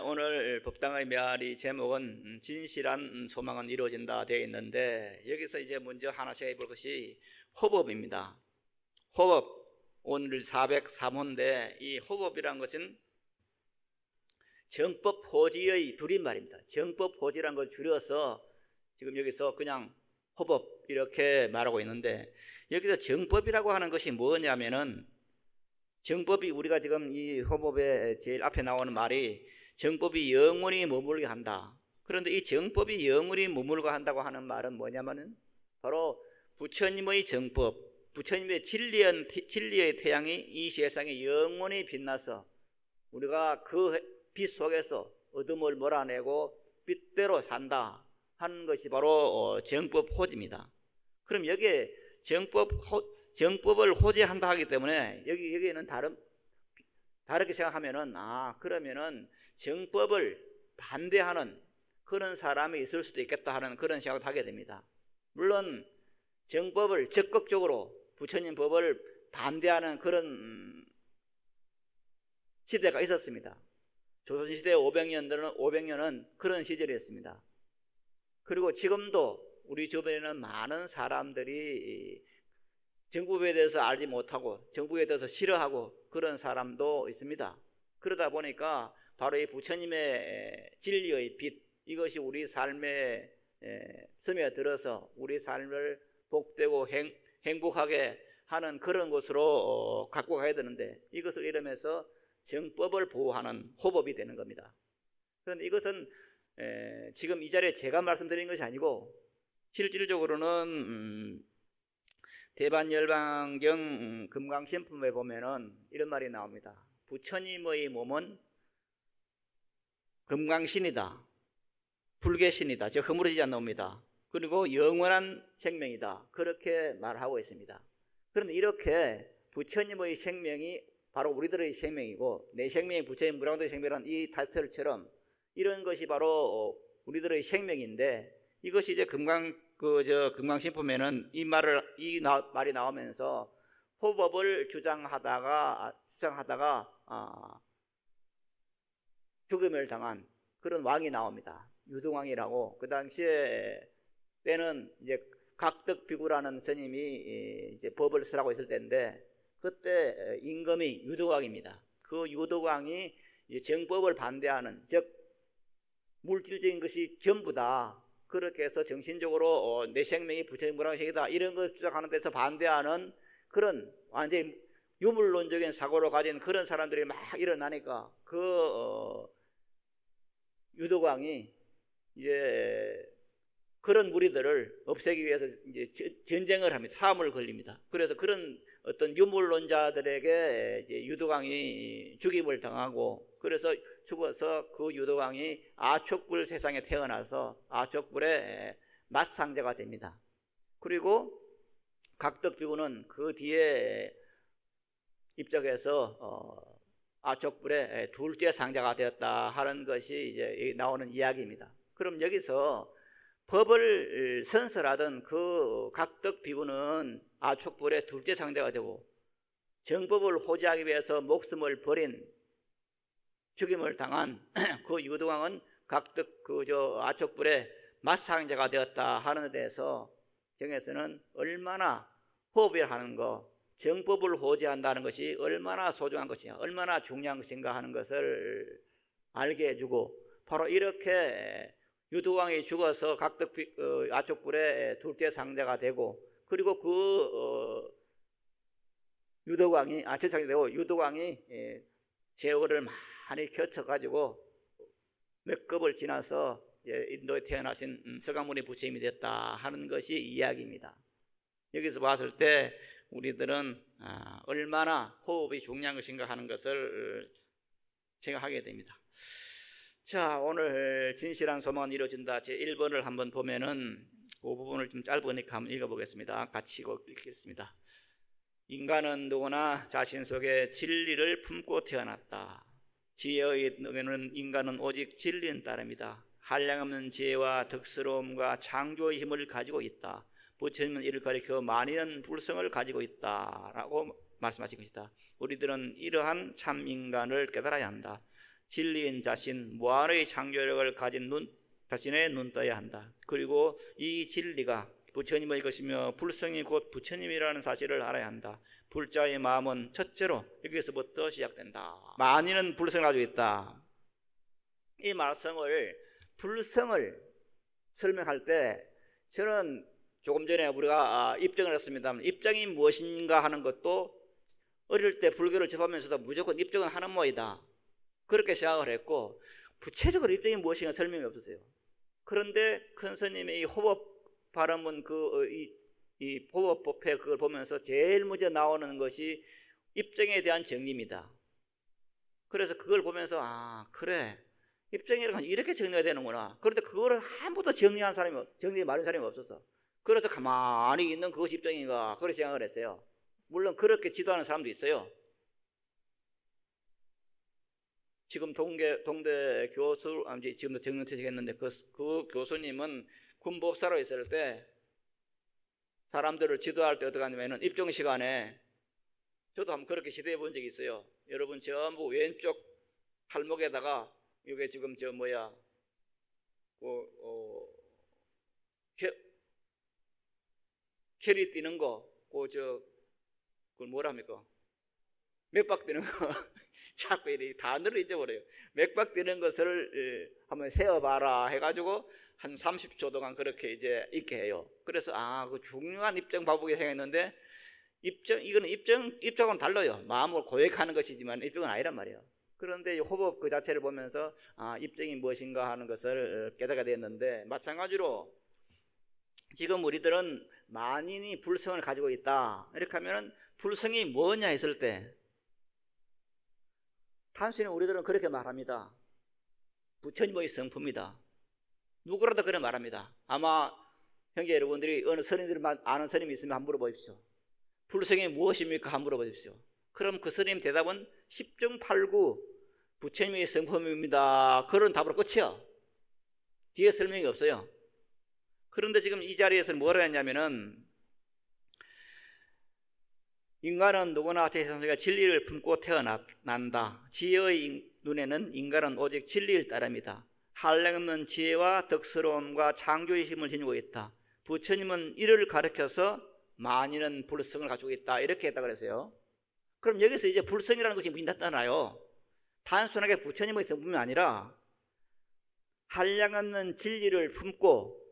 오늘 법당의 메아리 제목은 진실한 소망은 이루어진다 되어 있는데, 여기서 이제 먼저 하나씩 해볼 것이 호법입니다. 호법, 오늘 403호인데 이 호법이란 것은 정법호지의 줄임말입니다. 정법호지란 걸 줄여서 지금 여기서 그냥 호법 이렇게 말하고 있는데, 여기서 정법이라고 하는 것이 뭐냐면은, 정법이, 우리가 지금 이 호법의 제일 앞에 나오는 말이 정법이 영원히 머물게 한다. 그런데 이 정법이 영원히 머물게 한다고 하는 말은 뭐냐면은 바로 부처님의 정법, 부처님의 진리의 태양이 이 세상에 영원히 빛나서 우리가 그 빛 속에서 어둠을 몰아내고 빛대로 산다 하는 것이 바로 정법 호지입니다. 그럼 여기에 정법을 호지한다 하기 때문에 여기에는 다르게 생각하면은, 그러면은 정법을 반대하는 그런 사람이 있을 수도 있겠다 하는 그런 생각을 하게 됩니다. 물론 정법을 적극적으로 부처님 법을 반대하는 그런 시대가 있었습니다. 조선시대 500년은 그런 시절이었습니다. 그리고 지금도 우리 주변에는 많은 사람들이 정법에 대해서 알지 못하고 정법에 대해서 싫어하고 그런 사람도 있습니다. 그러다 보니까 바로 이 부처님의 진리의 빛, 이것이 우리 삶에 스며들어서 우리 삶을 복되고 행복하게 하는 그런 것으로 갖고 가야 되는데, 이것을 이름해서 정법을 보호하는 호법이 되는 겁니다. 그런데 이것은 지금 이 자리에 제가 말씀드린 것이 아니고 실질적으로는 대반열반경 금강신품에 보면은 이런 말이 나옵니다. 부처님의 몸은 금강신이다, 불계신이다, 즉 허물어지지 않습니다. 그리고 영원한 생명이다, 그렇게 말하고 있습니다. 그런데 이렇게 부처님의 생명이 바로 우리들의 생명이고 내 생명이 부처님 무량도의 생명이라는 이 타이틀처럼 이런 것이 바로 우리들의 생명인데, 이것이 이제 금강신품에는 이 말이 나오면서 호법을 주장하다가 죽음을 당한 그런 왕이 나옵니다. 유등왕이라고. 그 당시에 때는 이제 각덕비구라는 스님이 이제 법을 쓰라고 있을 때인데, 그때 임금이 유덕왕입니다. 그 유덕왕이 정법을 반대하는, 즉 물질적인 것이 전부다, 그렇게 해서 정신적으로 내 생명이 부처님 무량생이다 이런 걸 주장하는 데서 반대하는 그런 완전히 유물론적인 사고를 가진 그런 사람들이 막 일어나니까 그 유덕왕이 이제 그런 무리들을 없애기 위해서 이제 전쟁을 합니다. 사함을 걸립니다. 그래서 그런 어떤 유물론자들에게 이제 유덕왕이 죽임을 당하고, 그래서 죽어서 그 유덕왕이 아촉불 세상에 태어나서 아촉불의 맞상자가 됩니다. 그리고 각덕비구는 그 뒤에 입적해서 아촉불의 둘째 상자가 되었다 하는 것이 이제 나오는 이야기입니다. 그럼 여기서 법을 선설하던 그 각덕비구는 아촉불의 둘째 상자가 되고, 정법을 호지하기 위해서 목숨을 버린, 죽임을 당한 그 유덕왕은 아촉불의 맞상자가 되었다 하는 데 대해서 경에서는 얼마나 호흡하는 것, 정법을 호지한다는 것이 얼마나 소중한 것이냐, 얼마나 중요한 것인가 하는 것을 알게 해주고, 바로 이렇게 유덕왕이 죽어서 아촉불의 둘째 상자가 되고, 그리고 그 유덕왕이 유덕왕이 세월을 많이 거쳐가지고 몇 급을 지나서 인도에 태어나신 서강문의 부처님이 됐다 하는 것이 이야기입니다. 여기서 봤을 때 우리들은 얼마나 호흡이 중요한 것인가 하는 것을 생각하게 됩니다. 자, 오늘 진실한 소망은 이루어진다 제 1번을 한번 보면은 그 부분을 좀 짧으니까 한번 읽어보겠습니다. 같이 읽겠습니다. 인간은 누구나 자신 속에 진리를 품고 태어났다. 지혜의 능에는 인간은 오직 진리인 따름이다. 한량없는 지혜와 덕스러움과 창조의 힘을 가지고 있다. 부처님은 이를 가리켜 만연 불성을 가지고 있다라고 말씀하신 것이다. 우리들은 이러한 참 인간을 깨달아야 한다. 진리인 자신 무한의 창조력을 가진 자신의 눈 떠야 한다. 그리고 이 진리가 부처님의 것이며 불성이 곧 부처님이라는 사실을 알아야 한다. 불자의 마음은 첫째로 여기서부터 시작된다. 만인은 불성을 가지고 있다. 이 말씀을 불성을 설명할 때 저는 조금 전에 우리가 입증을 했습니다. 입증이 무엇인가 하는 것도 어릴 때 불교를 접하면서도 무조건 입증은 하는 모이다 그렇게 생각을 했고, 구체적으로 입증이 무엇인가 설명이 없었어요. 그런데 큰 스님의 이 호법 발음은 이 호법법회 그걸 보면서 제일 먼저 나오는 것이 입증에 대한 정리입니다. 그래서 그걸 보면서 그래, 입증이라는 건 이렇게 정리가 되는구나. 그런데 그거를 한 번도 정리 말한 사람이 없었어. 그래서 가만히 있는 그것이 입증인가 그렇게 생각을 했어요. 물론 그렇게 지도하는 사람도 있어요. 지금 동대 교수, 지금도 정년퇴직했는데 그 교수님은 군법사로 있을 때 사람들을 지도할 때 어떻게 하냐면은 입증 시간에, 저도 한번 그렇게 시도해 본 적이 있어요. 여러분 전부 왼쪽 팔목에다가 이게 지금 캐리 뛰는 거, 그걸 뭐라 합니까? 맥박 뛰는 거. 자꾸 이 단어를 잊어버려요. 맥박 뛰는 것을 한번 세어봐라 해가지고 한 30초 동안 그렇게 이제 있게 해요. 그래서 그 중요한 입증 바보게 생겼는데, 이거는 입증은 달라요. 마음을 고백하는 것이지만 입증은 아니란 말이에요. 그런데 이 호법 그 자체를 보면서 입증이 무엇인가 하는 것을 깨닫게 됐는데, 마찬가지로 지금 우리들은 만인이 불성을 가지고 있다 이렇게 하면은 불성이 뭐냐 했을 때 단순히 우리들은 그렇게 말합니다. 부처님의 성품이다. 누구라도 그래 말합니다. 아마 형제 여러분들이 어느 스님들 아는 스님이 있으면 한번 물어보십시오. 불성이 무엇입니까? 한번 물어보십시오. 그럼 그 스님 대답은 10중 8구 부처님의 성품입니다. 그런 답으로 끝이요. 뒤에 설명이 없어요. 그런데 지금 이 자리에서 뭐라 했냐면은, 인간은 누구나 제3세가 진리를 품고 태어난다. 지혜의 눈에는 인간은 오직 진리를 따릅니다. 한량없는 지혜와 덕스러움과 창조의 힘을 지니고 있다. 부처님은 이를 가르쳐서 만인은 불성을 가지고 있다 이렇게 했다 그랬어요. 그럼 여기서 이제 불성이라는 것이 무슨 나타나요? 단순하게 부처님의 성품이 아니라 한량없는 진리를 품고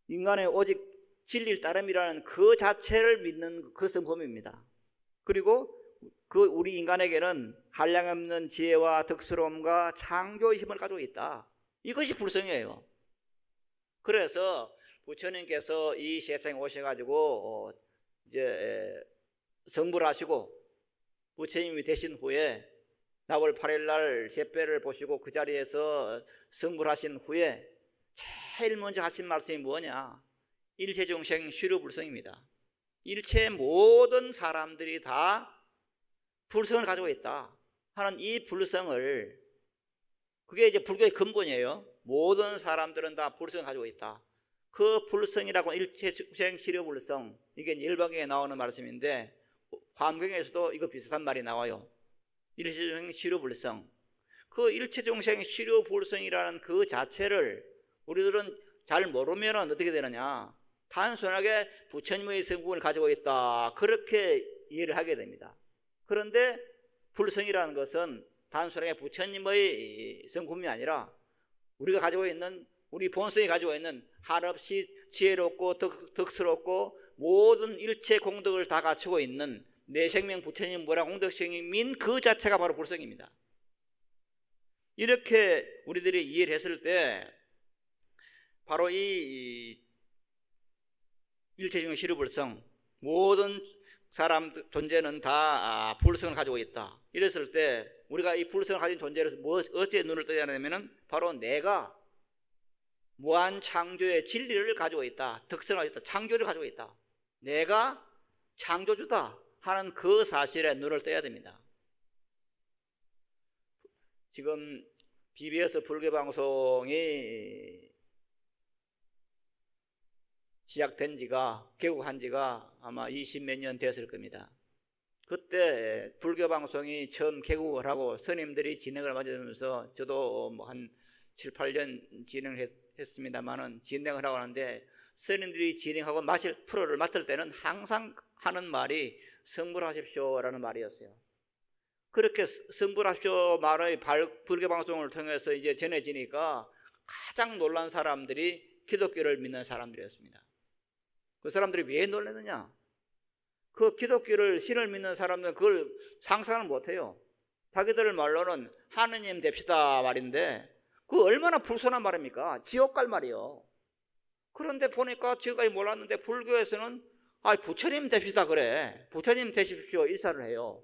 인간의 오직 진리를 따름이라는 그 자체를 믿는 그 성품입니다. 그리고 그 우리 인간에게는 한량없는 지혜와 덕스러움과 창조의 힘을 가지고 있다. 이것이 불성이에요. 그래서 부처님께서 이 세상에 오셔가지고 이제 성불을 하시고 부처님이 되신 후에 나월 8일날 제배를 보시고 그 자리에서 성불하신 후에 제일 먼저 하신 말씀이 뭐냐? 일체중생虚如불성입니다. 일체 모든 사람들이 다 불성을 가지고 있다 하는 이 불성을, 그게 이제 불교의 근본이에요. 모든 사람들은 다 불성을 가지고 있다. 그 불성이라고 일체중생虚如불성, 이게 일반경에 나오는 말씀인데 화엄경에서도 이거 비슷한 말이 나와요. 일체중생虚如불성. 그 일체중생虚如불성이라는 그 자체를 우리들은 잘 모르면 어떻게 되느냐? 단순하게 부처님의 성품을 가지고 있다 그렇게 이해를 하게 됩니다. 그런데 불성이라는 것은 단순하게 부처님의 성품이 아니라 우리가 가지고 있는, 우리 본성이 가지고 있는 한없이 지혜롭고 덕스럽고 모든 일체 공덕을 다 갖추고 있는 내생명 부처님 무라 공덕생명인 그 자체가 바로 불성입니다. 이렇게 우리들이 이해를 했을 때 바로 이 일체중생虚如불성, 모든 사람 존재는 다 불성을 가지고 있다. 이랬을 때 우리가 이 불성을 가진 존재로서 어찌 눈을 떠야 하냐면은 바로 내가 무한 창조의 진리를 가지고 있다. 덕성을 가지고 있다. 창조를 가지고 있다. 내가 창조주다 하는 그 사실에 눈을 떠야 됩니다. 지금 BBS 불교방송이 시작된 지가, 개국한 지가 아마 20몇 년 됐을 겁니다. 그때 불교 방송이 처음 개국을 하고 스님들이 진행을 맡아주면서 저도 뭐 한 7, 8년 진행을 했습니다만은 진행을 하고 하는데 스님들이 진행하고 프로를 맡을 때는 항상 하는 말이 성불하십시오라는 말이었어요. 그렇게 성불하십시오 말의 불교 방송을 통해서 이제 전해지니까 가장 놀란 사람들이 기독교를 믿는 사람들이었습니다. 그 사람들이 왜 놀랐느냐? 그 기독교를 신을 믿는 사람들은 그걸 상상을 못해요. 자기들 말로는 하느님 됩시다 말인데 그 얼마나 불손한 말입니까? 지옥 갈 말이요. 그런데 보니까 지금까지 몰랐는데 불교에서는 부처님 됩시다 그래. 부처님 되십시오 인사를 해요.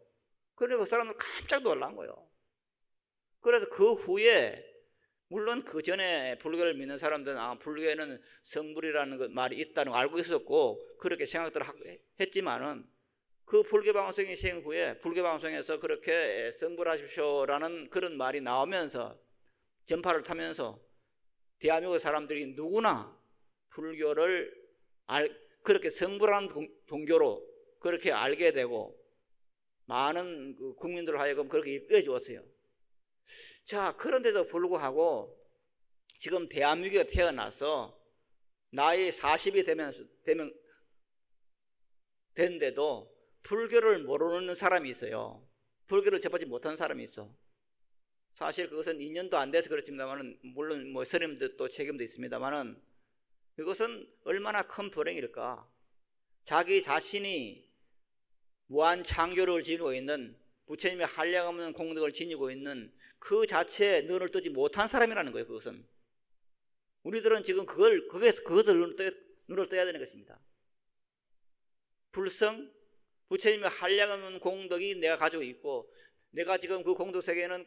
그러니까 그 사람은 깜짝 놀란 거예요. 그래서 그 후에 물론 그 전에 불교를 믿는 사람들은 불교에는 성불이라는 말이 있다는 걸 알고 있었고 그렇게 생각들을 했지만은 그 불교 방송이 시행 후에 불교 방송에서 그렇게 성불하십시오라는 그런 말이 나오면서 전파를 타면서 대한민국 사람들이 누구나 불교를 그렇게 성불하는 종교로 그렇게 알게 되고 많은 그 국민들 하여금 그렇게 이끌어 주었어요. 자, 그런데도 불구하고 지금 대한민국에 태어나서 나이 40이 된데도 불교를 모르는 사람이 있어요. 불교를 접하지 못한 사람이 있어. 사실 그것은 2년도 안 돼서 그렇습니다만은 물론 뭐 스님들도 책임도 있습니다만은 이것은 얼마나 큰 불행일까? 자기 자신이 무한 창조를 지니고 있는 부처님의 한량없는 공덕을 지니고 있는 그 자체에 눈을 뜨지 못한 사람이라는 거예요. 그것은 우리들은 지금 그것을 눈을 떠야 되는 것입니다. 불성 부처님의 한량없는 공덕이 내가 가지고 있고 내가 지금 그 공덕 세계에는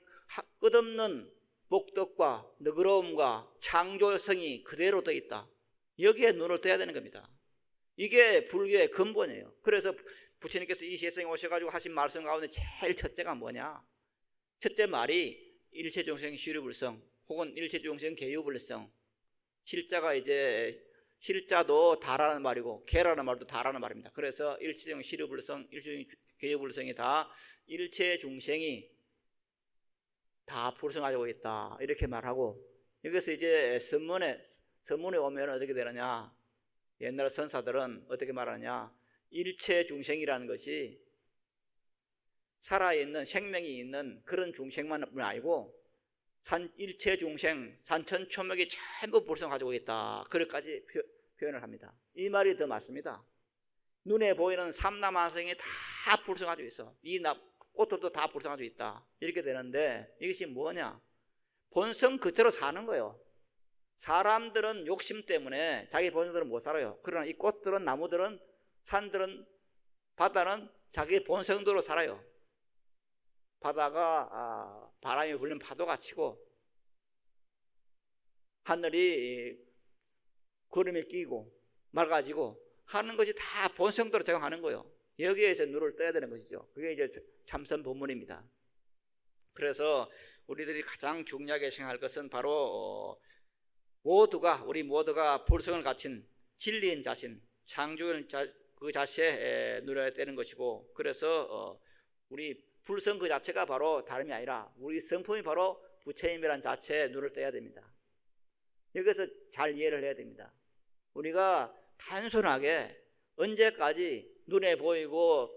끝없는 복덕과 너그러움과 창조성이 그대로 떠 있다. 여기에 눈을 떠야 되는 겁니다. 이게 불교의 근본이에요. 그래서 부처님께서 이 세상에 오셔가지고 하신 말씀 가운데 제일 첫째가 뭐냐? 첫째 말이 일체중생 시류불성 혹은 일체중생 개유불성. 실자가 이제 실자도 다라는 말이고 개라는 말도 다라는 말입니다. 그래서 일체중 시류불성, 일체중 개유불성이 다 일체중생이 다 불성하고 있다 이렇게 말하고 여기서 이제 선문에 오면 어떻게 되느냐? 옛날 선사들은 어떻게 말하느냐? 일체중생이라는 것이 살아있는 생명이 있는 그런 중생만 아니고 일체중생 산천초목이 전부 불성하고 있다. 그렇게까지 표현을 합니다. 이 말이 더 맞습니다. 눈에 보이는 삼남한성이 다 불성하고 있어. 이 꽃들도 다 불성하고 있다. 이렇게 되는데 이것이 뭐냐? 본성 그대로 사는 거예요. 사람들은 욕심 때문에 자기 본성대로 못 살아요. 그러나 이 꽃들은 나무들은 산들은 바다는 자기 본성대로 살아요. 바다가 바람이 불면 파도가 치고 하늘이 구름이 끼고 맑아지고 하는 것이 다 본성대로 작용하는 거예요. 여기에서 눈을 떠야 되는 것이죠. 그게 이제 참선 본문입니다. 그래서 우리들이 가장 중요하게 생각할 것은 바로 우리 모두가 불성을 갖춘 진리인 자신, 창조인 그 자체에 누려야 되는 것이고 그래서 우리 불성 그 자체가 바로 다름이 아니라 우리 성품이 바로 부처님이라는 자체에 눈을 떠야 됩니다. 여기서 잘 이해를 해야 됩니다. 우리가 단순하게 언제까지 눈에 보이고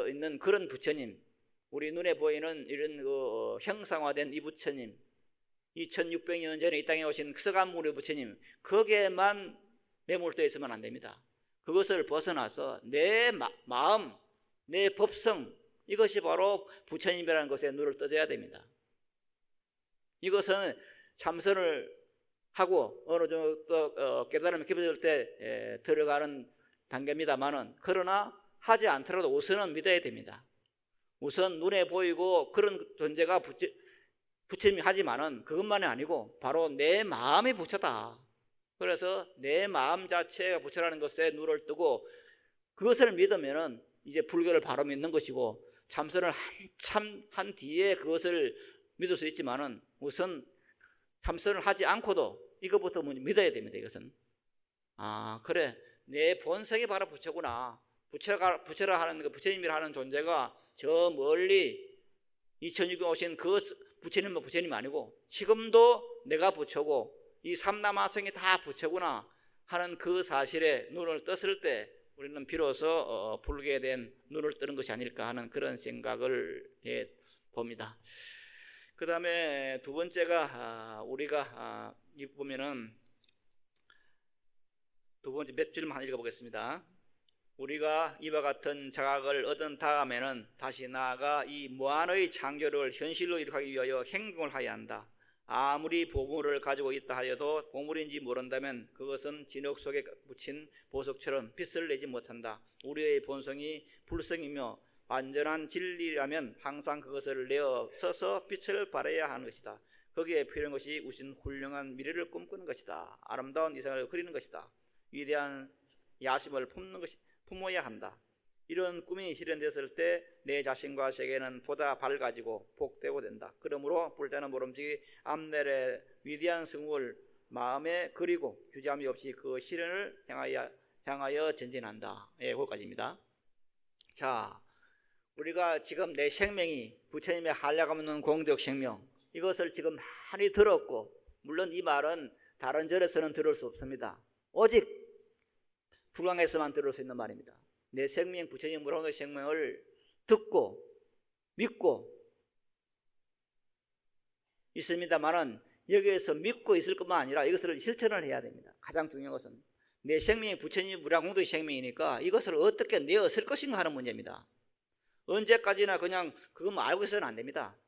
있는 그런 부처님, 우리 눈에 보이는 이런 형상화된 이 부처님, 2600년 전에 이 땅에 오신 서간무리 부처님, 거기에만 매몰되어 있으면 안 됩니다. 그것을 벗어나서 내 마음, 내 법성, 이것이 바로 부처님이라는 것에 눈을 떠줘야 됩니다. 이것은 참선을 하고 어느 정도 깨달음이 깊어질 때 들어가는 단계입니다만은 그러나 하지 않더라도 우선은 믿어야 됩니다. 우선 눈에 보이고 그런 존재가 부처님이 하지만은 그것만이 아니고 바로 내 마음이 부처다. 그래서 내 마음 자체가 부처라는 것에 눈을 뜨고 그것을 믿으면은 이제 불교를 바로 믿는 것이고 참선을 한참 한 뒤에 그것을 믿을 수 있지만은 우선 참선을 하지 않고도 이것부터 믿어야 됩니다. 이것은 그래 내 본성이 바로 부처구나. 부처라 하는 그 부처님이라 하는 존재가 저 멀리 2006년 오신 그 부처님은 부처님이 아니고 지금도 내가 부처고 이 삼남하성이 다 부처구나 하는 그 사실에 눈을 떴을 때 우리는 비로소 불교에 대한 눈을 뜨는 것이 아닐까 하는 그런 생각을 봅니다. 그 다음에 두 번째가 우리가 이 보면은 두 번째 몇 줄만 읽어보겠습니다. 우리가 이와 같은 자각을 얻은 다음에는 다시 나아가 이 무한의 창조를 현실로 이룩하기 위하여 행동을 하여야 한다. 아무리 보물을 가지고 있다 하여도 보물인지 모른다면 그것은 진흙 속에 묻힌 보석처럼 빛을 내지 못한다. 우리의 본성이 불성이며 완전한 진리라면 항상 그것을 내어 써서 빛을 발해야 하는 것이다. 거기에 필요한 것이 우신 훌륭한 미래를 꿈꾸는 것이다. 아름다운 이상을 그리는 것이다. 위대한 야심을 품어야 한다. 이런 꿈이 실현됐을 때 내 자신과 세계는 보다 밝아지고 복되고 된다. 그러므로 불타는 모름지기 앞날의 위대한 성공을 마음에 그리고 주저함이 없이 그 실현을 향하여 전진한다. 거기까지입니다. 자, 우리가 지금 내 생명이 부처님의 한량없는 공덕 생명, 이것을 지금 많이 들었고, 물론 이 말은 다른 절에서는 들을 수 없습니다. 오직 불광에서만 들을 수 있는 말입니다. 내 생명, 부처님 무량의 생명을 듣고 믿고 있습니다만은 여기에서 믿고 있을 것만 아니라 이것을 실천을 해야 됩니다. 가장 중요한 것은 내 생명이 부처님 무량공덕의 생명이니까 이것을 어떻게 내어 쓸 것인가 하는 문제입니다. 언제까지나 그냥 그것만 알고 있어서는 안 됩니다.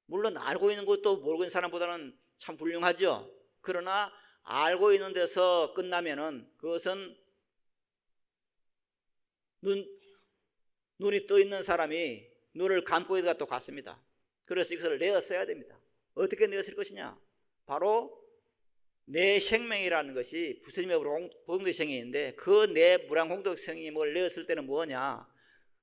물론 알고 있는 것도 모르고 있는 사람보다는 참 훌륭하죠. 그러나 알고 있는 데서 끝나면은 그것은 눈이 떠 있는 사람이 눈을 감고 있는 것과 같습니다. 그래서 이것을 내어 써야 됩니다. 어떻게 내어 쓸 것이냐? 바로 내 생명이라는 것이 부처님의 무량공덕 생명인데 그 내 무량공덕 생명을 내어 쓸 때는 뭐냐?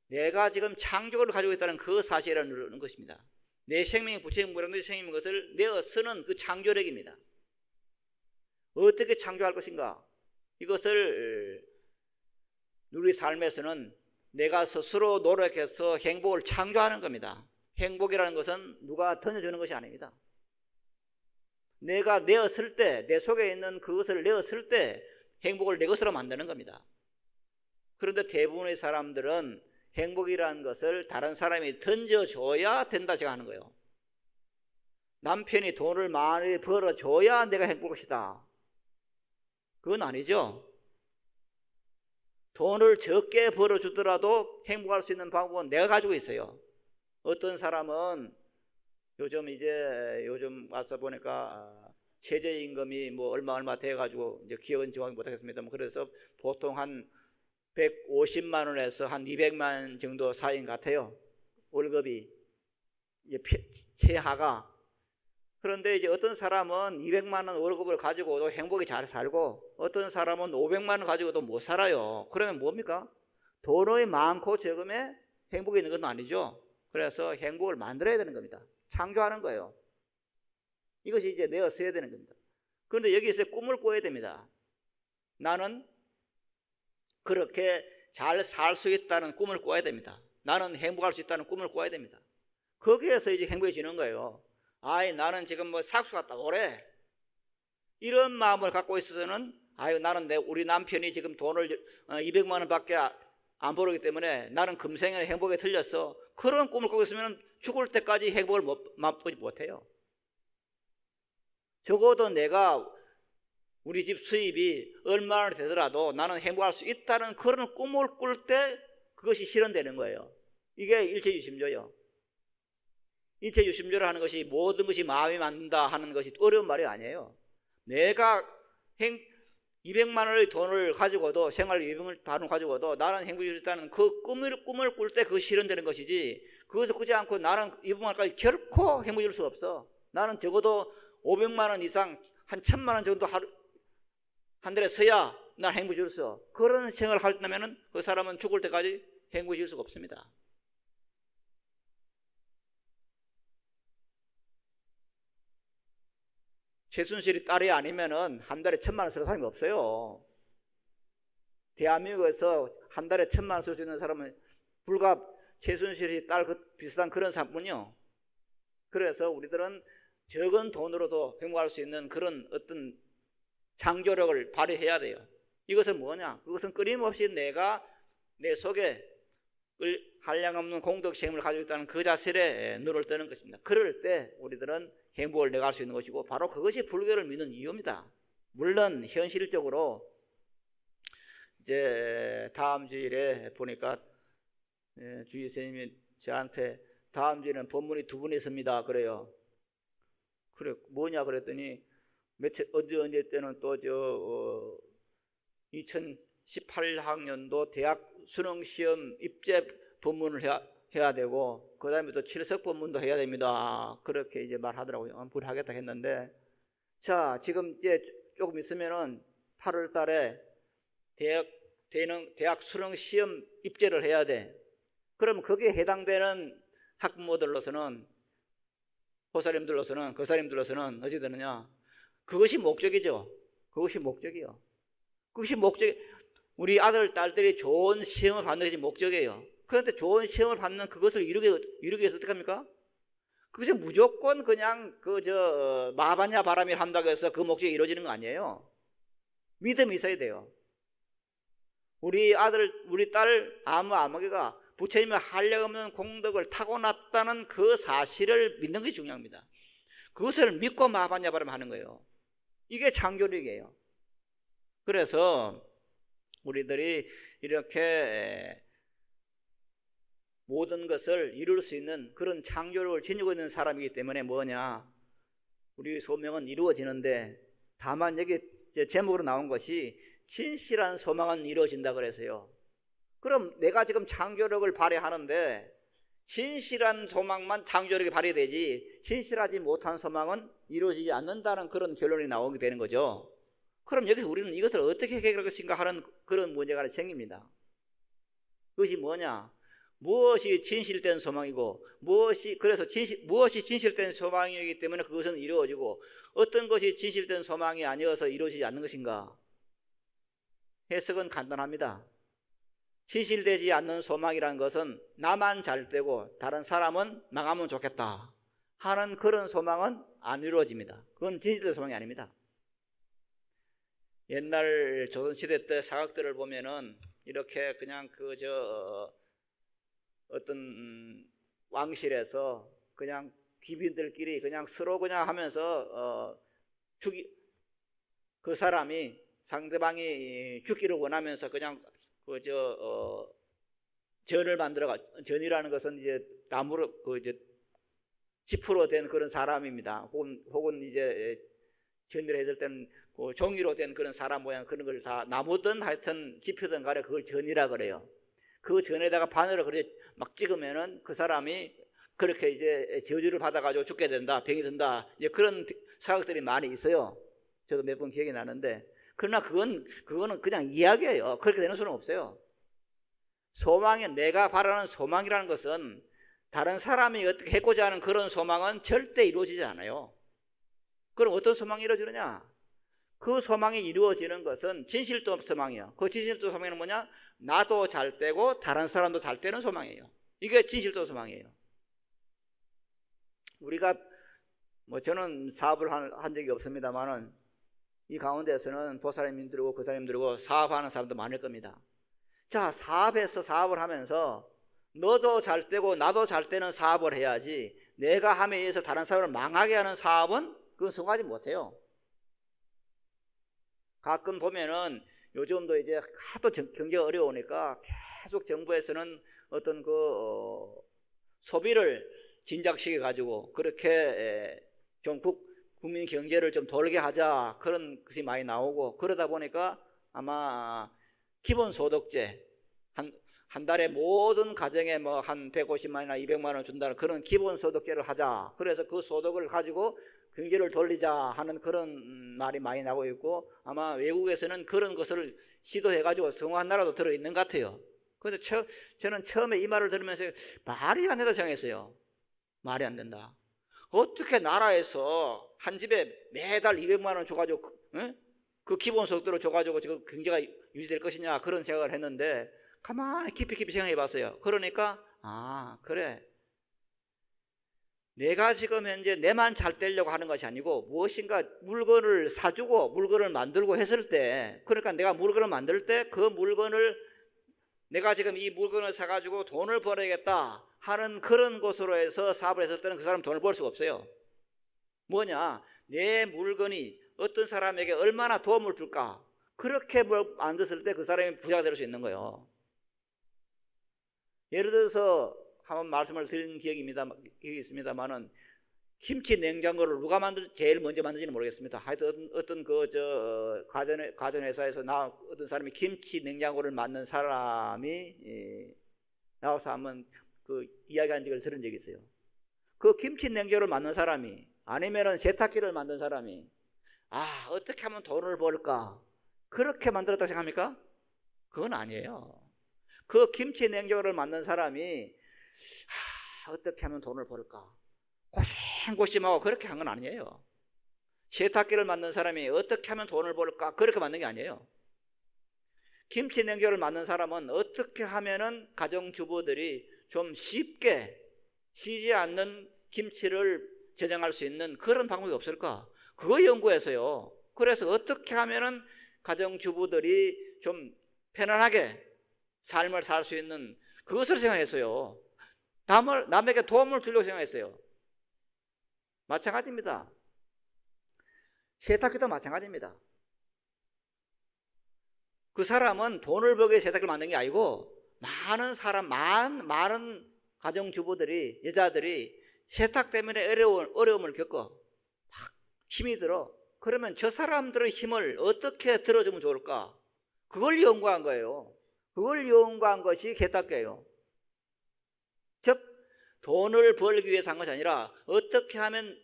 내가 지금 창조를 가지고 있다는 그 사실을 누르는 것입니다. 내 생명이 부처님 무량공덕 생명인 것을 내어 쓰는 그 창조력입니다. 어떻게 창조할 것인가? 이것을 우리 삶에서는 내가 스스로 노력해서 행복을 창조하는 겁니다. 행복이라는 것은 누가 던져주는 것이 아닙니다. 내가 내었을 때, 내 속에 있는 그것을 내었을 때 행복을 내 것으로 만드는 겁니다. 그런데 대부분의 사람들은 행복이라는 것을 다른 사람이 던져줘야 된다 생각하는 거예요. 남편이 돈을 많이 벌어줘야 내가 행복할 것이다. 그건 아니죠. 돈을 적게 벌어주더라도 행복할 수 있는 방법은 내가 가지고 있어요. 어떤 사람은 요즘 와서 보니까 최저임금이 뭐 얼마 돼가지고 이제 기억은 정확히 못하겠습니다만 그래서 보통 한 150만 원에서 한 200만 원 정도 사이인 것 같아요. 월급이 최하가. 그런데 이제 어떤 사람은 200만 원 월급을 가지고도 행복이 잘 살고 어떤 사람은 500만 원 가지고도 못 살아요. 그러면 뭡니까? 돈의 많고 적음에 행복이 있는 건 아니죠. 그래서 행복을 만들어야 되는 겁니다. 창조하는 거예요. 이것이 이제 내어 써야 되는 겁니다. 그런데 여기서 꿈을 꿔야 됩니다. 나는 그렇게 잘 살 수 있다는 꿈을 꿔야 됩니다. 나는 행복할 수 있다는 꿈을 꿔야 됩니다. 거기에서 이제 행복해지는 거예요. 나는 지금 뭐 삭수 갔다 오래. 이런 마음을 갖고 있어서는 나는 우리 남편이 지금 돈을 200만 원밖에 안 벌기 때문에 나는 금생에 행복에 틀렸어. 그런 꿈을 꾸고 있으면 죽을 때까지 행복을 맛보지 못해요. 적어도 내가 우리 집 수입이 얼마나 되더라도 나는 행복할 수 있다는 그런 꿈을 꿀 때 그것이 실현되는 거예요. 이게 일체유심조예요. 일체유심조를 하는 것이 모든 것이 마음이 만든다 하는 것이 어려운 말이 아니에요. 내가 200만 원의 돈을 가지고도 생활 200만 원을 가지고도 나는 행복이 있다는 그 꿈을 꿀 때 그것이 실현되는 것이지 그것을 꾸지 않고 나는 200만 원까지 결코 행복이 줄 수 없어. 나는 적어도 500만 원 이상 한 1000만 원 정도 한 달에 써야 난 행복이 줄 수 없어. 그런 생활을 한다면 그 사람은 죽을 때까지 행복이 줄 수가 없습니다. 최순실이 딸이 아니면은 한 달에 1000만 원 쓰는 사람이 없어요. 대한민국에서 한 달에 1,000만 원 쓸 수 있는 사람은 불과 최순실이 딸 비슷한 그런 사람뿐이요. 그래서 우리들은 적은 돈으로도 행복할 수 있는 그런 어떤 창조력을 발휘해야 돼요. 이것은 뭐냐? 그것은 끊임없이 내가 내 속에 한량없는 공덕심을 가지고 있다는 그 자세에 눈을 뜨는 것입니다. 그럴 때 우리들은 행복을 내가 할 수 있는 것이고 바로 그것이 불교를 믿는 이유입니다. 물론 현실적으로 이제 다음 주일에 보니까 주의 선생님이 저한테 다음 주에는 법문이 2분 있습니다. 그래요. 그래 뭐냐 그랬더니 언제 때는 또 2018학년도 대학 수능시험 입제 법문을 해야 되고 그 다음에 또 출석 법문도 해야 됩니다. 그렇게 이제 말하더라고요. 불하겠다 했는데 자 지금 이제 조금 있으면은 8월 달에 대학 수능시험 입제를 해야 돼. 그럼 거기에 해당되는 학부모들로서는 호사님들로서는 거사님들로서는 어찌 되느냐? 그것이 목적이죠. 그것이 목적이요. 그것이 목적. 우리 아들 딸들이 좋은 시험을 받는 것이 목적이에요. 그런데 좋은 시험을 받는 그것을 이루기 위해서 어떻게 합니까? 그것이 무조건 그냥 마바냐 바람이 한다고 해서 그 목적이 이루어지는 거 아니에요. 믿음이 있어야 돼요. 우리 아들, 우리 딸 아무개가 부처님의 한량없는 공덕을 타고났다는 그 사실을 믿는 것이 중요합니다. 그것을 믿고 마바냐 바람 하는 거예요. 이게 창조력이에요. 그래서 우리들이 이렇게 모든 것을 이룰 수 있는 그런 창조력을 지니고 있는 사람이기 때문에 뭐냐? 우리 소명은 이루어지는데 다만 여기 제목으로 나온 것이 진실한 소망은 이루어진다 그래서요. 그럼 내가 지금 창조력을 발휘하는데 진실한 소망만 창조력이 발휘되지 진실하지 못한 소망은 이루어지지 않는다는 그런 결론이 나오게 되는 거죠. 그럼 여기서 우리는 이것을 어떻게 해결할 것인가 하는 그런 문제가 생깁니다. 그것이 뭐냐? 무엇이 진실된 소망이고 무엇이 진실된 소망이기 때문에 그것은 이루어지고 어떤 것이 진실된 소망이 아니어서 이루어지지 않는 것인가? 해석은 간단합니다. 진실되지 않는 소망이라는 것은 나만 잘 되고 다른 사람은 망하면 좋겠다 하는 그런 소망은 안 이루어집니다. 그건 진실된 소망이 아닙니다. 옛날 조선시대 때 사각들을 보면은 이렇게 그냥 어떤 왕실에서 그냥 귀빈들끼리 그냥 서로 그냥 하면서 그 사람이 상대방이 죽기를 원하면서 그냥 전을 전이라는 것은 이제 나무로 지프로 된 그런 사람입니다. 혹은 이제 전이라 했을 때는 종이로 된 그런 사람 모양 그런 걸 다 나무든 하여튼 지표든 간에 그걸 전이라 그래요. 그 전에다가 바늘을 그렇게 막 찍으면은 그 사람이 그렇게 이제 저주를 받아가지고 죽게 된다, 병이 든다, 이제 그런 사각들이 많이 있어요. 저도 몇 번 기억이 나는데. 그러나 그거는 그냥 이야기예요. 그렇게 되는 수는 없어요. 내가 바라는 소망이라는 것은 다른 사람이 어떻게 해고자 하는 그런 소망은 절대 이루어지지 않아요. 그럼 어떤 소망이 이루어지느냐? 그 소망이 이루어지는 것은 진실도 소망이에요. 그 진실도 소망은 뭐냐? 나도 잘 되고 다른 사람도 잘 되는 소망이에요. 이게 진실도 소망이에요. 우리가 저는 사업을 한 적이 없습니다만은 이 가운데에서는 보살님들이고 거사님들이고 사업하는 사람도 많을 겁니다. 자, 사업을 하면서 너도 잘 되고 나도 잘 되는 사업을 해야지 내가 함에 의해서 다른 사람을 망하게 하는 사업은 그건 성공하지 못해요. 가끔 보면은 요즘도 이제 하도 경제가 어려우니까 계속 정부에서는 어떤 소비를 진작시켜 가지고 그렇게 좀 국민 경제를 좀 돌게 하자 그런 것이 많이 나오고 그러다 보니까 아마 기본소득제 한 달에 모든 가정에 한 150만이나 200만 원 준다는 그런 기본소득제를 하자. 그래서 그 소득을 가지고 경제를 돌리자 하는 그런 말이 많이 나오고 있고 아마 외국에서는 그런 것을 시도해가지고 성공한 나라도 들어있는 것 같아요. 그런데 저는 처음에 이 말을 들으면서 말이 안 된다 생각했어요. 말이 안 된다. 어떻게 나라에서 한 집에 매달 200만 원 줘가지고 그 기본 속도로 줘가지고 지금 경제가 유지될 것이냐 그런 생각을 했는데 가만히 깊이 생각해 봤어요. 그러니까 그래, 내가 지금 현재 내만 잘 되려고 하는 것이 아니고 무엇인가 물건을 사주고 물건을 만들고 했을 때, 그러니까 내가 물건을 만들 때 그 물건을 내가 지금 이 물건을 사가지고 돈을 벌어야겠다 하는 그런 곳으로 해서 사업을 했을 때는 그 사람 돈을 벌 수가 없어요. 뭐냐, 내 물건이 어떤 사람에게 얼마나 도움을 줄까, 그렇게 만들었을 때 그 사람이 부자가 될 수 있는 거예요. 예를 들어서 한번 말씀을 드린 기억이 있습니다만은, 김치 냉장고를 누가 제일 먼저 만든지는 모르겠습니다. 하여튼 어떤 가전회사에서 어떤 사람이 김치 냉장고를 만든 사람이 나와서 한번 그 이야기한 적을 들은 적이 있어요. 그 김치 냉장고를 만든 사람이, 아니면은 세탁기를 만든 사람이 어떻게 하면 돈을 벌까, 그렇게 만들었다고 생각합니까? 그건 아니에요. 그 김치 냉장고를 만든 사람이 어떻게 하면 돈을 벌까 고심고심하고 그렇게 한 건 아니에요. 세탁기를 만든 사람이 어떻게 하면 돈을 벌까 그렇게 만든 게 아니에요. 김치 냉장고를 만든 사람은 어떻게 하면은 가정주부들이 좀 쉽게 쉬지 않는 김치를 저장할 수 있는 그런 방법이 없을까, 그거 연구해서요. 그래서 어떻게 하면은 가정주부들이 좀 편안하게 삶을 살 수 있는 그것을 생각했어요. 남에게 도움을 주려고 생각했어요. 마찬가지입니다. 세탁기도 마찬가지입니다. 그 사람은 돈을 벌기 위해 세탁기를 만든 게 아니고, 많은 가정주부들이, 여자들이 세탁 때문에 어려움을 겪어 막 힘이 들어. 그러면 저 사람들의 힘을 어떻게 들어주면 좋을까, 그걸 연구한 거예요. 그걸 연구한 것이 세탁기예요. 즉 돈을 벌기 위해서 한 것이 아니라 어떻게 하면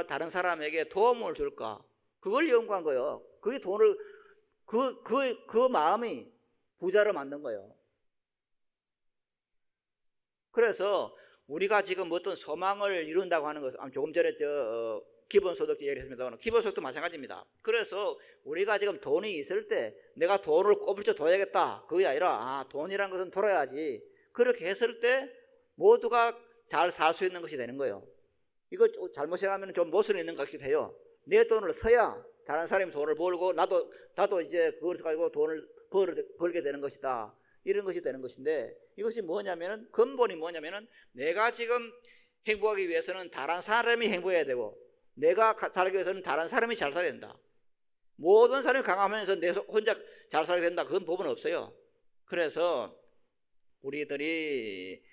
다른 사람에게 도움을 줄까, 그걸 연구한 거예요. 그게 돈을 그 마음이 부자로 만든 거예요. 그래서 우리가 지금 어떤 소망을 이룬다고 하는 것은, 조금 전에 기본소득 얘기했습니다만, 기본소득도 마찬가지입니다. 그래서 우리가 지금 돈이 있을 때 내가 돈을 꼬불쳐 둬야겠다, 그게 아니라 돈이란 것은 돌아야지, 그렇게 했을 때 모두가 잘 살 수 있는 것이 되는 거예요. 이거 잘못 생각하면 좀 모순이 있는 것 같기도 해요. 내 돈을 써야 다른 사람이 돈을 벌고 나도 이제 그것을 가지고 돈을 벌게 되는 것이다, 이런 것이 되는 것인데, 이것이 뭐냐면은, 근본이 뭐냐면은, 내가 지금 행복하기 위해서는 다른 사람이 행복해야 되고, 내가 살기 위해서는 다른 사람이 잘 살아야 된다. 모든 사람이 강하면서 내 혼자 잘 살아야 된다, 그건 법은 없어요. 그래서 우리들이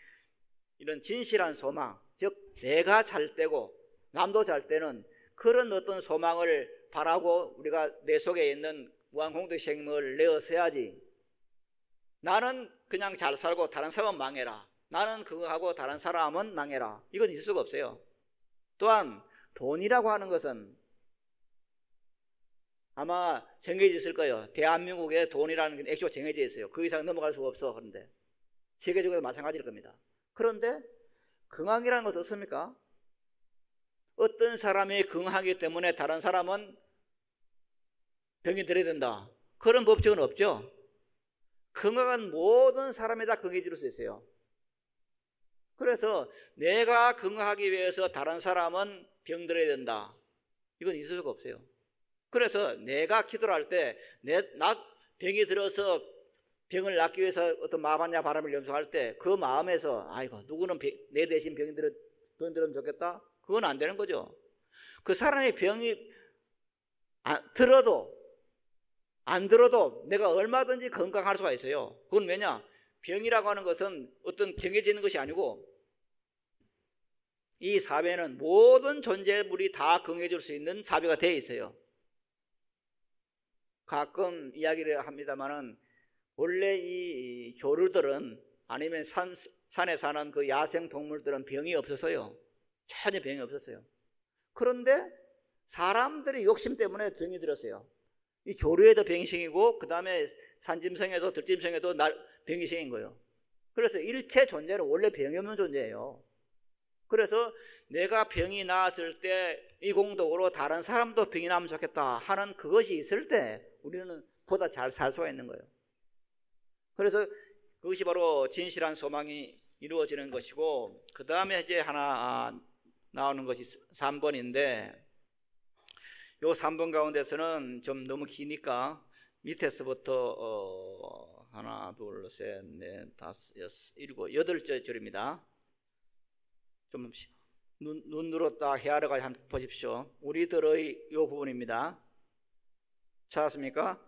이런 진실한 소망, 즉 내가 잘 되고 남도 잘 되는 그런 어떤 소망을 바라고 우리가 내 속에 있는 무한공덕생명을 내어서야지, 나는 그냥 잘 살고 다른 사람은 망해라, 나는 그거 하고 다른 사람은 망해라, 이건 있을 수가 없어요. 또한 돈이라고 하는 것은 아마 정해져 있을 거예요. 대한민국에 돈이라는 게 액수가 정해져 있어요. 그 이상 넘어갈 수가 없어. 그런데 세계적으로 마찬가지일 겁니다. 그런데 건강이라는 것도 어떻습니까? 어떤 사람이 건강하기 때문에 다른 사람은 병이 들어야 된다, 그런 법칙은 없죠. 건강한 모든 사람이 다 건강해질 수 있어요. 그래서 내가 건강하기 위해서 다른 사람은 병들어야 된다, 이건 있을 수가 없어요. 그래서 내가 기도를 할 때 나 병이 들어서 병을 낫기 위해서 어떤 마반야 바람을 염소할 때 그 마음에서 누구는 내 대신 병이 들으면 좋겠다, 그건 안 되는 거죠. 그 사람의 병이 들어도 안 들어도 내가 얼마든지 건강할 수가 있어요. 그건 왜냐, 병이라고 하는 것은 어떤 정해지는 것이 아니고, 이 사회는 모든 존재물이 다 건강해질 수 있는 사회가 되어 있어요. 가끔 이야기를 합니다만은, 원래 이 조류들은, 아니면 산에 사는 그 야생 동물들은 병이 없었어요. 전혀 병이 없었어요. 그런데 사람들이 욕심 때문에 병이 들었어요. 이 조류에도 병이 생기고, 그 다음에 산짐승에도 들짐승에도 병이 생긴 거예요. 그래서 일체 존재는 원래 병이 없는 존재예요. 그래서 사람들이 욕심 때문에 병이 들었어요. 그런데 사람들이 욕심 때문에 병이 생긴 거예요. 그래서 일체 존재는 원래 병이 없는 존재예요. 그래서 일체 존재는 원래 병이 없는 존재예요. 그래서 일체 존재는 원래 병이 없는 존재예요. 그래서 내가 병이 나았을 때 이 공덕으로 다른 사람도 병이 나면 좋겠다 하는 그것이 있을 때 우리는 보다 잘 살 수가 있는 거예요. 그래서 그것이 바로 진실한 소망이 이루어지는 것이고, 그 다음에 이제 하나 나오는 것이 3번인데, 요 3번 가운데서는 좀 너무 기니까 밑에서부터 하나, 둘, 셋, 넷, 다섯, 여섯, 일곱, 여덟째 줄입니다. 좀 눈 눌었다 헤아려가 한번 보십시오. 우리들의 요 부분입니다. 찾았습니까?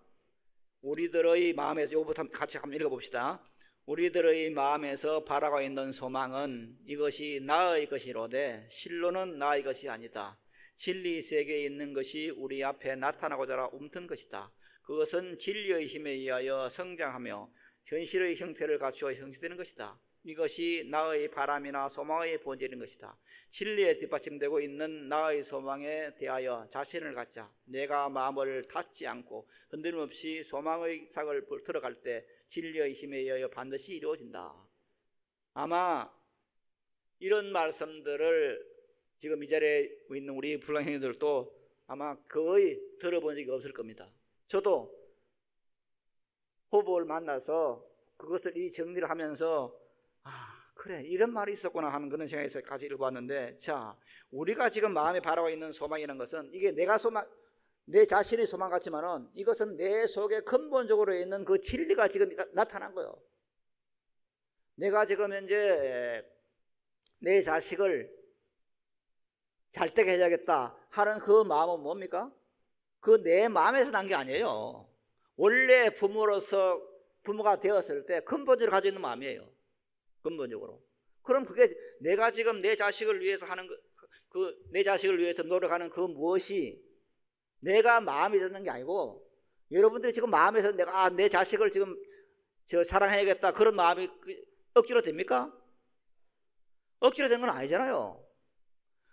우리들의 마음에서, 요거부터 같이 한번 읽어봅시다. 우리들의 마음에서 바라고 있는 소망은 이것이 나의 것이로되 실로는 나의 것이 아니다. 진리 세계에 있는 것이 우리 앞에 나타나고자 움튼 것이다. 그것은 진리의 힘에 의하여 성장하며 현실의 형태를 갖추어 형성되는 것이다. 이것이 나의 바람이나 소망의 본질인 것이다. 진리에 뒷받침되고 있는 나의 소망에 대하여 자신을 갖자. 내가 마음을 닫지 않고 흔들림 없이 소망의 삭을 들어갈 때 진리의 힘에 의하여 반드시 이루어진다. 아마 이런 말씀들을 지금 이 자리에 있는 우리 불량형들도 아마 거의 들어본 적이 없을 겁니다. 저도 호복을 만나서 그것을 이 정리를 하면서 그래, 이런 말이 있었구나 하는 그런 생각에서 같이 읽어봤는데, 자, 우리가 지금 마음에 바라고 있는 소망이라는 것은 이게 내가 소망, 내 자신의 소망 같지만은 이것은 내 속에 근본적으로 있는 그 진리가 지금 나타난 거예요. 내가 지금 현재 내 자식을 잘 되게 해야겠다 하는 그 마음은 뭡니까? 그 내 마음에서 난 게 아니에요. 원래 부모가 되었을 때 근본적으로 가지고 있는 마음이에요. 근본적으로. 그럼 그게 내가 지금 내 자식을 위해서 하는 내 자식을 위해서 노력하는 그 무엇이 내가 마음이 드는 게 아니고, 여러분들이 지금 마음에서 내가 내 자식을 지금 사랑해야겠다 그런 마음이 억지로 됩니까? 억지로 된 건 아니잖아요.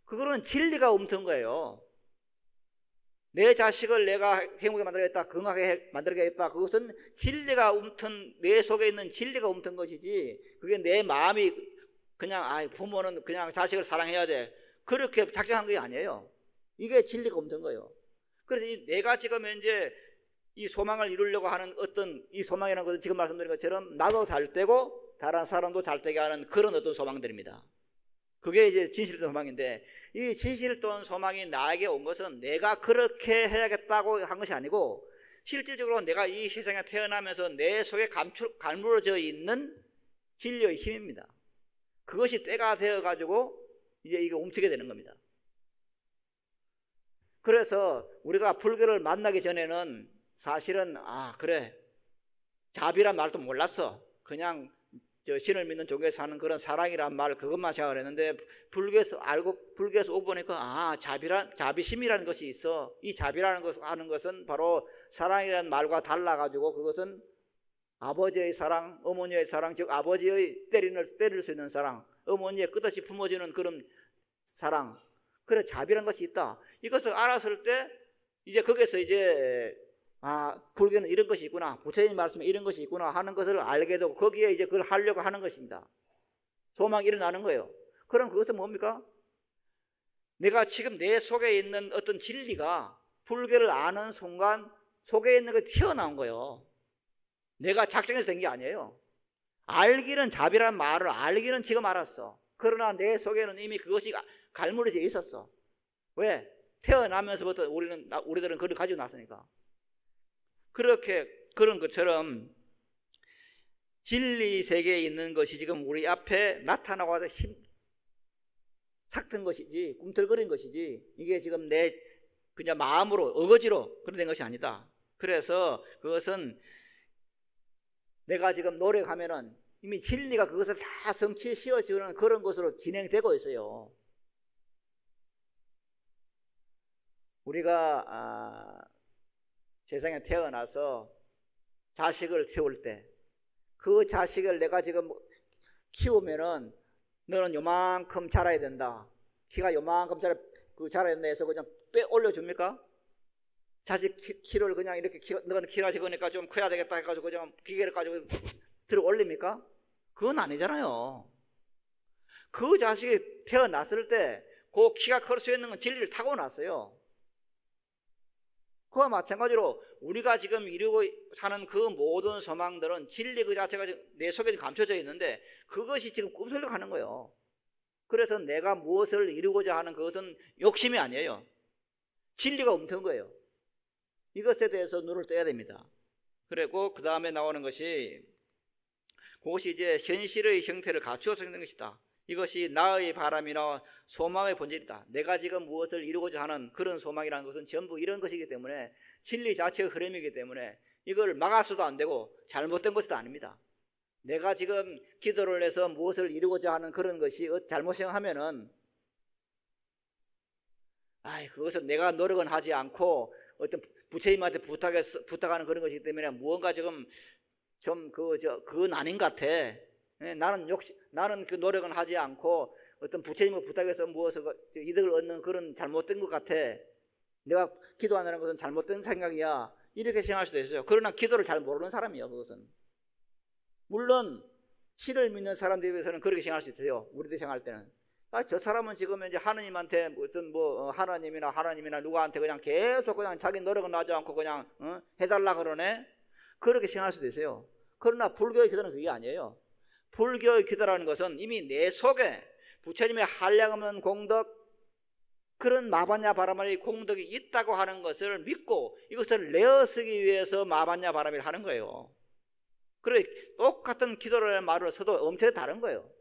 그거는 진리가 움튼 거예요. 내 자식을 내가 행복하게 만들겠다, 건강하게 만들겠다, 그것은 진리가 움튼, 내 속에 있는 진리가 움튼 것이지, 그게 내 마음이 그냥 부모는 그냥 자식을 사랑해야 돼 그렇게 작정한 게 아니에요. 이게 진리가 움튼 거예요. 그래서 내가 지금 현재 이 소망을 이루려고 하는 어떤 이 소망이라는 것은 지금 말씀드린 것처럼 나도 잘 되고 다른 사람도 잘 되게 하는 그런 어떤 소망들입니다. 그게 이제 진실된 소망인데, 이 진실된 소망이 나에게 온 것은 내가 그렇게 해야겠다고 한 것이 아니고, 실질적으로 내가 이 세상에 태어나면서 내 속에 갈무러져 있는 진리의 힘입니다. 그것이 때가 되어가지고 이제 이게 움트게 되는 겁니다. 그래서 우리가 불교를 만나기 전에는 사실은 그래, 자비란 말도 몰랐어. 그냥 신을 믿는 종교에서 하는 그런 사랑이란 말 그것만 생각을 했는데, 불교에서 오고 보니까 자비심이라는 것이 있어. 이 자비라는 것 하는 것은 바로 사랑이라는 말과 달라가지고 그것은 아버지의 사랑, 어머니의 사랑, 즉 아버지의 때릴 수 있는 사랑, 어머니의 끝없이 품어주는 그런 사랑, 그래 자비라는 것이 있다. 이것을 알았을 때 이제 거기서 이제 불교는 이런 것이 있구나, 부처님 말씀에 이런 것이 있구나 하는 것을 알게 되고 거기에 이제 그걸 하려고 하는 것입니다. 소망이 일어나는 거예요. 그럼 그것은 뭡니까? 내가 지금 내 속에 있는 어떤 진리가 불교를 아는 순간 속에 있는 게 튀어나온 거예요. 내가 작정해서 된 게 아니에요. 알기는, 자비라는 말을 알기는 지금 알았어. 그러나 내 속에는 이미 그것이 갈무리져 있었어. 왜? 태어나면서부터 우리들은 그걸 가지고 났으니까. 그런 것처럼 진리 세계에 있는 것이 지금 우리 앞에 나타나고 와서 삭든 것이지, 꿈틀거린 것이지, 이게 지금 내 그냥 마음으로 어거지로 그런 된 것이 아니다. 그래서 그것은 내가 지금 노력하면은 이미 진리가 그것을 다 성취에 씌워지는 그런 것으로 진행되고 있어요. 우리가 세상에 태어나서 자식을 키울 때 그 자식을 내가 지금 키우면은 너는 요만큼 자라야 된다, 키가 요만큼 자라야 된다 해서 그냥 올려줍니까? 자식 키를 그냥 이렇게 너는 키가 적으니까 좀 커야 되겠다 해가지고 그냥 기계를 가지고 들어 올립니까? 그건 아니잖아요. 그 자식이 태어났을 때 그 키가 클 수 있는 건 진리를 타고났어요. 그와 마찬가지로 우리가 지금 이루고 사는 그 모든 소망들은 진리 그 자체가 내 속에 감춰져 있는데 그것이 지금 꿈속으로 가는 거예요. 그래서 내가 무엇을 이루고자 하는 그것은 욕심이 아니에요. 진리가 없는 거예요. 이것에 대해서 눈을 떠야 됩니다. 그리고 그 다음에 나오는 것이 그것이 이제 현실의 형태를 갖추어서 있는 것이다. 이것이 나의 바람이나 소망의 본질이다. 내가 지금 무엇을 이루고자 하는 그런 소망이라는 것은 전부 이런 것이기 때문에 진리 자체의 흐름이기 때문에 이걸 막아서도 안 되고 잘못된 것도 아닙니다. 내가 지금 기도를 해서 무엇을 이루고자 하는 그런 것이 잘못 생각하면은 그것은 내가 노력은 하지 않고 어떤 부처님한테 부탁하는 그런 것이기 때문에 무언가 지금 그건 아닌 것 같아. 나는 그 노력은 하지 않고 어떤 부처님을 부탁해서 무엇을 이득을 얻는 그런 잘못된 것 같아. 내가 기도한다는 것은 잘못된 생각이야. 이렇게 생각할 수도 있어요. 그러나 기도를 잘 모르는 사람이에요. 그것은 물론 신을 믿는 사람들에 비해서는 그렇게 생각할 수 있어요. 우리들 생각할 때는 저 사람은 지금 이제 하느님한테 무슨 하나님이나 누구한테 그냥 계속 그냥 자기 노력은 하지 않고 그냥 해달라 그러네. 그렇게 생각할 수도 있어요. 그러나 불교의 기도는 그게 아니에요. 불교의 기도라는 것은 이미 내 속에 부처님의 한량없는 공덕, 그런 마반야 바라밀의 공덕이 있다고 하는 것을 믿고 이것을 내어쓰기 위해서 마반야 바라밀을 하는 거예요. 그래 똑같은 기도라는 말을 써도 엄청 다른 거예요.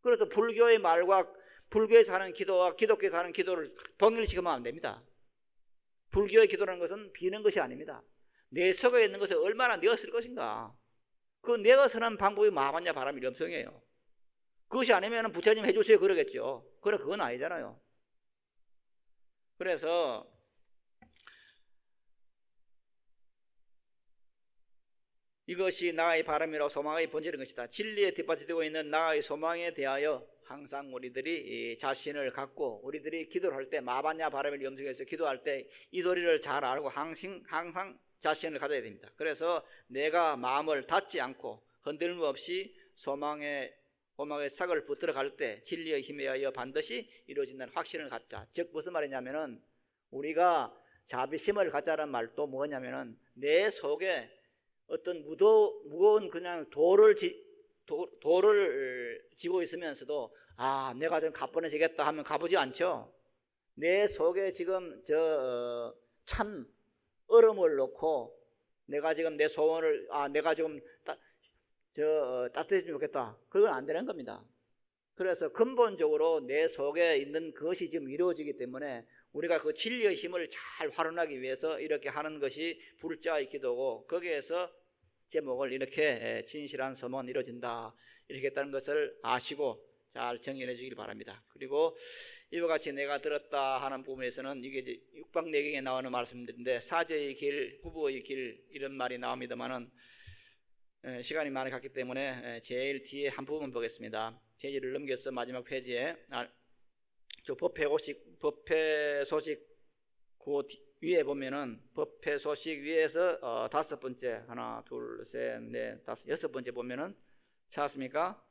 그래서 불교의 말과 불교에서 하는 기도와 기독교에서 하는 기도를 동일시하면 안 됩니다. 불교의 기도라는 것은 비는 것이 아닙니다. 내 속에 있는 것을 얼마나 내었을 것인가. 그 내어서는 방법이 마반야 바라밀 염성이에요. 그것이 아니면 부처님 해주세요 그러겠죠. 그건 아니잖아요. 그래서 이것이 나의 바람이라고 소망의 본질인 것이다. 진리에 뒷받침되고 있는 나의 소망에 대하여 항상 우리들이 자신을 갖고 우리들이 기도를 할 때 마반야 바람을 염성해서 기도할 때 이 도리를 잘 알고 항상 자신을 가져야 됩니다. 그래서 내가 마음을 닫지 않고 흔들림 없이 소망의 삭을 붙들어 갈 때 진리의 힘에 의하여 반드시 이루어진다는 확신을 갖자. 즉 무슨 말이냐면은 우리가 자비심을 갖자는 말도 뭐냐면은 내 속에 어떤 무거운 그냥 돌을 지고 있으면서도 내가 좀 가뿐해지겠다 하면 가보지 않죠. 내 속에 지금 찬 얼음을 놓고 내가 지금 내 소원을 내가 지금 따뜻해지면 좋겠다. 그건 안 되는 겁니다. 그래서 근본적으로 내 속에 있는 그것이 지금 이루어지기 때문에 우리가 그 진리의 힘을 잘 활용하기 위해서 이렇게 하는 것이 불자의 기도고 거기에서 제목을 이렇게 진실한 소망은 이루어진다 이렇게 했다는 것을 아시고 잘 정리해 주길 바랍니다. 그리고 이와 같이 내가 들었다 하는 부분에서는 이게 이제 육박내경에 나오는 말씀들인데 사제의 길, 부부의 길 이런 말이 나옵니다만은 시간이 많이 갔기 때문에 제일 뒤에 한 부분 보겠습니다. 페이지를 넘겨서 마지막 페이지에 법회 소식 그 위에 보면은 법회 소식 위에서 다섯 번째 하나 둘 셋 넷 다섯 여섯 번째 보면은 찾았습니까?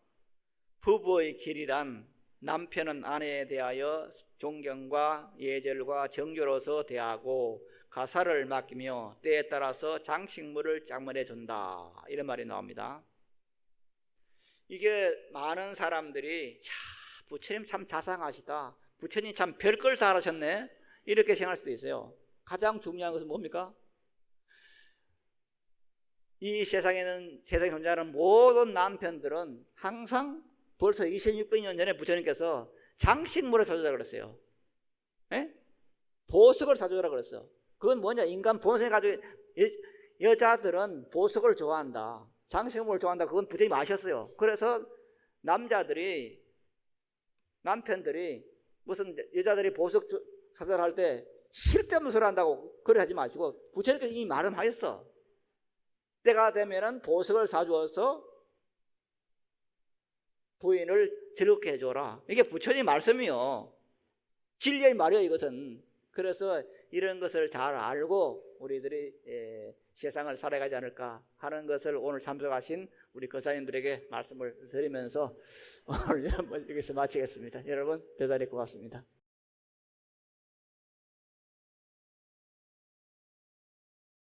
부부의 길이란 남편은 아내에 대하여 존경과 예절과 정교로서 대하고 가사를 맡기며 때에 따라서 장식물을 짝물해 준다 이런 말이 나옵니다. 이게 많은 사람들이 부처님 참 자상하시다, 부처님 참 별걸 다 하셨네 이렇게 생각할 수도 있어요. 가장 중요한 것은 뭡니까? 이 세상에 존재하는 모든 남편들은 항상 벌써 2600년 전에 부처님께서 장식물을 사주라 그랬어요. 보석을 사주라 그랬어요. 그건 뭐냐? 인간 본성에 가지고 여자들은 보석을 좋아한다, 장식물을 좋아한다. 그건 부처님이 아셨어요. 그래서 남편들이 무슨 여자들이 보석 사주라 할 때 쓸데없는 소리 한다고 그래 하지 마시고 부처님께서 이미 말씀하셨어. 때가 되면은 보석을 사주어서 부인을 즐겁게 해줘라. 이게 부처님 말씀이요. 진리의 말이에요 이것은. 그래서 이런 것을 잘 알고 우리들이 세상을 살아가지 않을까 하는 것을 오늘 참석하신 우리 거사님들에게 말씀을 드리면서 오늘 여기서 마치겠습니다. 여러분 대단히 고맙습니다.